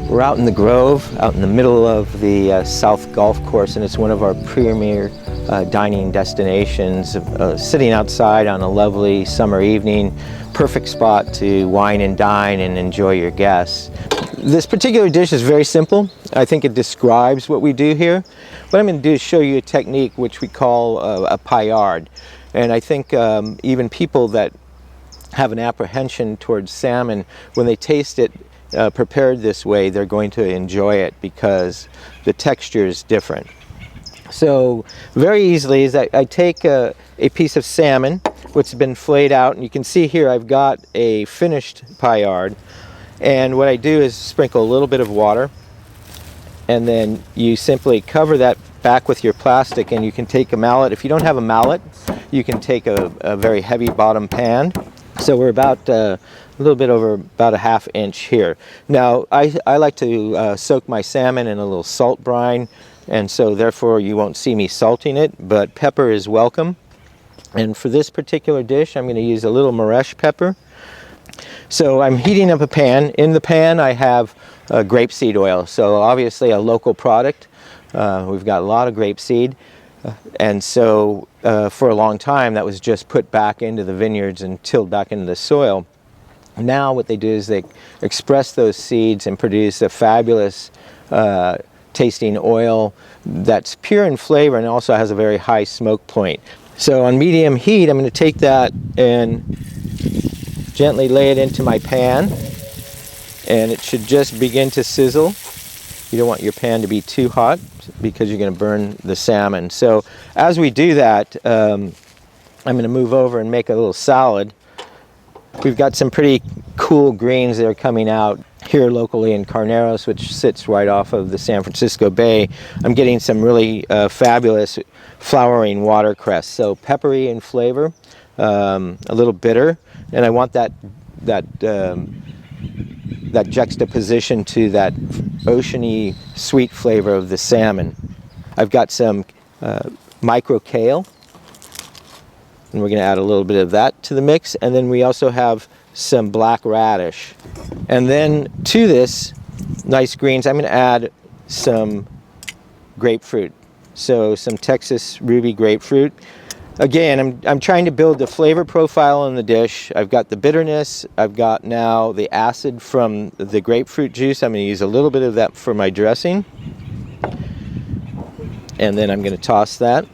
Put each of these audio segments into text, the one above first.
We're out in the Grove, out in the middle of the South Golf Course, and it's one of our premier dining destinations. Sitting outside on a lovely summer evening, perfect spot to wine and dine and enjoy your guests. This particular dish is very simple. I think it describes what we do here. What I'm going to do is show you a technique which we call a paillard. And I think even people that have an apprehension towards salmon, when they taste it prepared this way, they're going to enjoy it because the texture is different. So very easily is I take a piece of salmon which has been flayed out, and you can see here I've got a finished paillard, and what I do is sprinkle a little bit of water, and then you simply cover that back with your plastic, and you can take a mallet. If you don't have a mallet, you can take a very heavy bottom pan. So we're about a little bit over about a ½ inch here. Now I like to soak my salmon in a little salt brine, and so therefore you won't see me salting it, but pepper is welcome. And for this particular dish I'm going to use a little moresh pepper. So I'm heating up a pan. In the pan I have grapeseed oil, so obviously a local product. We've got a lot of grapeseed. And so for a long time that was just put back into the vineyards and tilled back into the soil. Now what they do is they express those seeds and produce a fabulous tasting oil that's pure in flavor and also has a very high smoke point. So on medium heat I'm going to take that and gently lay it into my pan, and it should just begin to sizzle. You don't want your pan to be too hot because you're going to burn the salmon. So as we do that, I'm going to move over and make a little salad. We've got some pretty cool greens that are coming out here locally in Carneros, which sits right off of the San Francisco Bay. I'm getting some really fabulous flowering watercress, so peppery in flavor, a little bitter, and I want that juxtaposition to that oceany sweet flavor of the salmon. I've got some micro kale, and we're going to add a little bit of that to the mix, and then we also have some black radish. And then to this nice greens I'm going to add some grapefruit, so some Texas ruby grapefruit. Again, I'm trying to build the flavor profile in the dish. I've got the bitterness, I've got now the acid from the grapefruit juice. I'm going to use a little bit of that for my dressing. And then I'm going to toss that.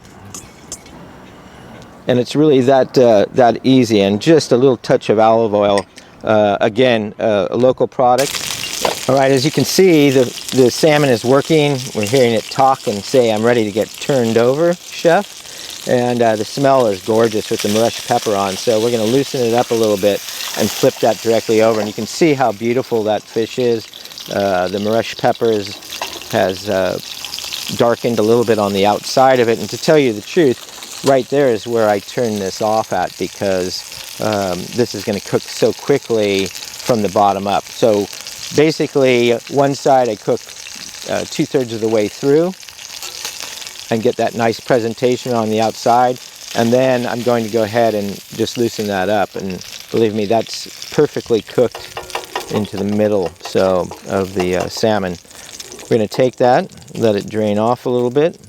And it's really that easy, and just a little touch of olive oil. Again, a local product. All right, as you can see, the salmon is working. We're hearing it talk and say, "I'm ready to get turned over, chef." And the smell is gorgeous with the moresh pepper on, so we're going to loosen it up a little bit and flip that directly over, and you can see how beautiful that fish is. The moresh pepper has darkened a little bit on the outside of it, and to tell you the truth, right there is where I turn this off at, because this is going to cook so quickly from the bottom up. So basically one side I cook 2/3 of the way through and get that nice presentation on the outside, and then I'm going to go ahead and just loosen that up, and believe me, that's perfectly cooked into the middle of the salmon. We're going to take that, let it drain off a little bit,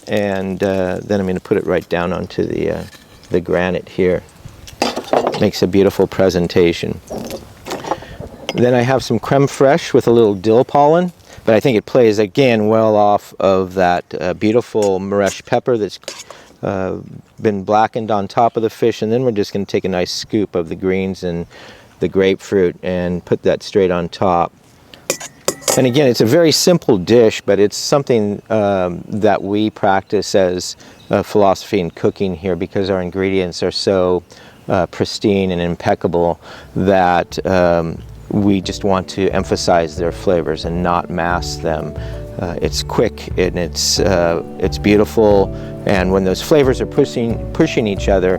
and then I'm going to put it right down onto the granite here. Makes a beautiful presentation. Then I have some creme fraiche with a little dill pollen, but I think it plays again well off of that beautiful moresh pepper that's been blackened on top of the fish. And then we're just going to take a nice scoop of the greens and the grapefruit and put that straight on top. And again, it's a very simple dish, but it's something that we practice as a philosophy in cooking here, because our ingredients are so pristine and impeccable that we just want to emphasize their flavors and not mask them. It's quick and it's beautiful, and when those flavors are pushing each other,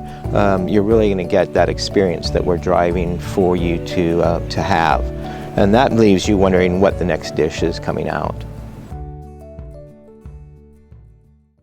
you're really going to get that experience that we're driving for you to have. And that leaves you wondering what the next dish is coming out.